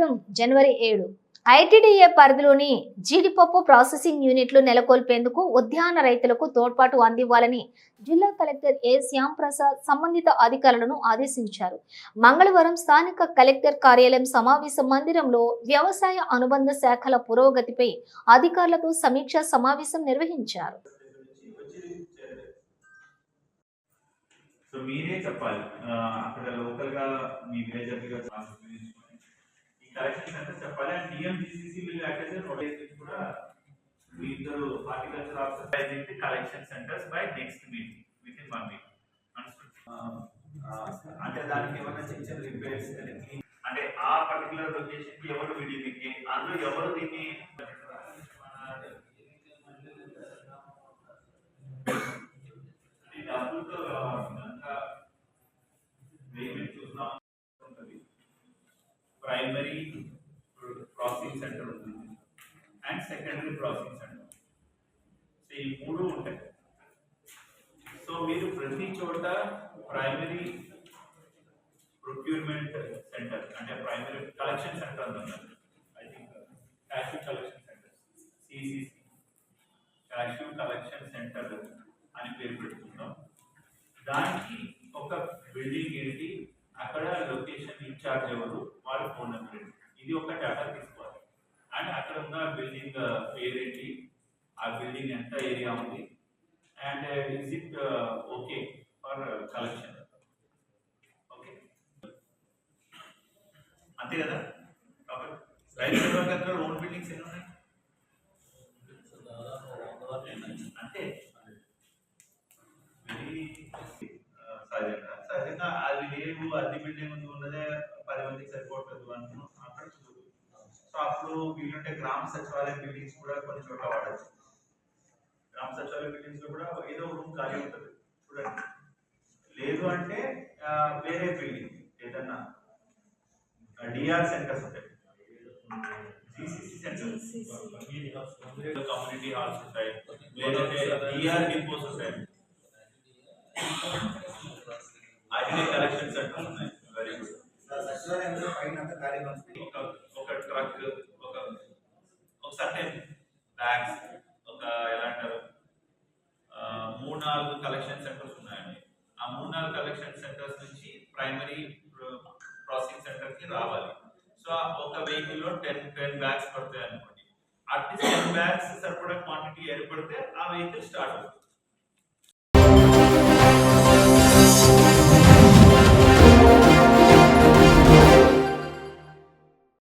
మంగళవారం జనవరి 7 ఐటీడీఏ పరిధిలోని జీడిపప్పు ప్రాసెసింగ్ యూనిట్లు నెలకొల్పేందుకు ఉద్యాన రైతులకు తోడ్పాటు అందివ్వాలని జిల్లా కలెక్టర్ ఏ శ్యాంప్రసాద్ సంబంధిత అధికారులను ఆదేశించారు. మంగళవారం స్థానిక కలెక్టర్ కార్యాలయం సమావేశ మందిరంలో వ్యవసాయ అనుబంధ శాఖల పురోగతిపై అధికారులతో సమీక్షా సమావేశం నిర్వహించారు. సో మీరే చెప్పాలి అక్కడ లోకల్ గా మీ విలేజ్ ఈ కలెక్షన్ సెంటర్స్ చెప్పాలి. And DMGCC will act as a notification కూడా మీ ఇద్దరు horticulture officer identity collection centres by next meeting with in 1 week. అంటే దానికి ఏమైనా చిన్న చిన్న రిపేర్స్ అంటే ఆ పర్టికులర్ లొకేషన్ కి ఎవరు విడికి అందులో ఎవరు దీన్ని డబ్బులతో ప్రైమరీ ప్రాసెసింగ్ సెంటర్ ఉంటుంది and secondary processing centre. So ఈ మూడు ఉంటాయి. సో మీరు ప్రతి చోట ప్రైమరీ ప్రొక్యూర్మెంట్ సెంటర్ అంటే ప్రైమరీ కలెక్షన్ సెంటర్ అంటున్నారు. I think cashew collection centre CCC cashew collection centre అని పేరు పెట్టుకుంటాం. దానికి ఒక బిల్డింగ్ ఏంటి, అక్కడ లొకేషన్ ఇన్ఛార్జ్ ఎవరు, వాళ్ళ ఫోన్ నెంబర్ ఏంటి, ఇది ఒక డేటా తీసుకోవాలి. అండ్ అక్కడ ఉన్న బిల్డింగ్ పేరేంటి, ఆ బిల్డింగ్ ఎంత ఏరియా ఉంది, and is it okay for collection. Okay అంతే కదా. కాబట్టి రైతు ఓన్ బిల్డింగ్స్ ఎన్ని ఉన్నాయి అంటే సహజంగా అది లేవు, అది బిల్డింగ్ ముందు ఉన్నదే 10 మందికి సరిపోతుంది అనుకున్నాం అక్కడ. సో అప్పుడు వీలుంటే గ్రామ సచివాలయం బిల్డింగ్స్ కూడా కొన్ని చోట్ల వాడచ్చు. గ్రామ సచివాలయం బిల్డింగ్స్ లో కూడా ఏదో రూమ్ ఖాళీ ఉంటుంది చూడండి. లేదు అంటే వేరే బిల్డింగ్ ఏదన్నా డిఆర్ సెంటర్స్ ఉంటాయి, సిసిసి సెంటర్స్, కమ్యూనిటీ హాల్స్ ఉంటాయి, లేదంటే డిఆర్ డిపోస్ ఉంటాయి, ఐటీ కలెక్షన్ సెంటర్స్ ఉన్నాయి. Very good. ఒక ట్రక్, ఒక సర్టెన్ బ్యాగ్స్, ఒక ఎలా అంటారు 3-4 కలెక్షన్ సెంటర్స్ ఉన్నాయండి. ఆ 3-4 కలెక్షన్ సెంటర్స్ నుంచి ప్రైమరీ ప్రాసెసింగ్ సెంటర్ కి రావాలి. సో ఒక వెహికల్ లో 10 బ్యాగ్స్ పడతాయి అనుకోండి. అట్లీస్ట్ 10 బ్యాగ్స్ సరిపడా క్వాంటిటీ ఏర్పడితే ఆ వెహికల్ స్టార్ట్ అవుతుంది.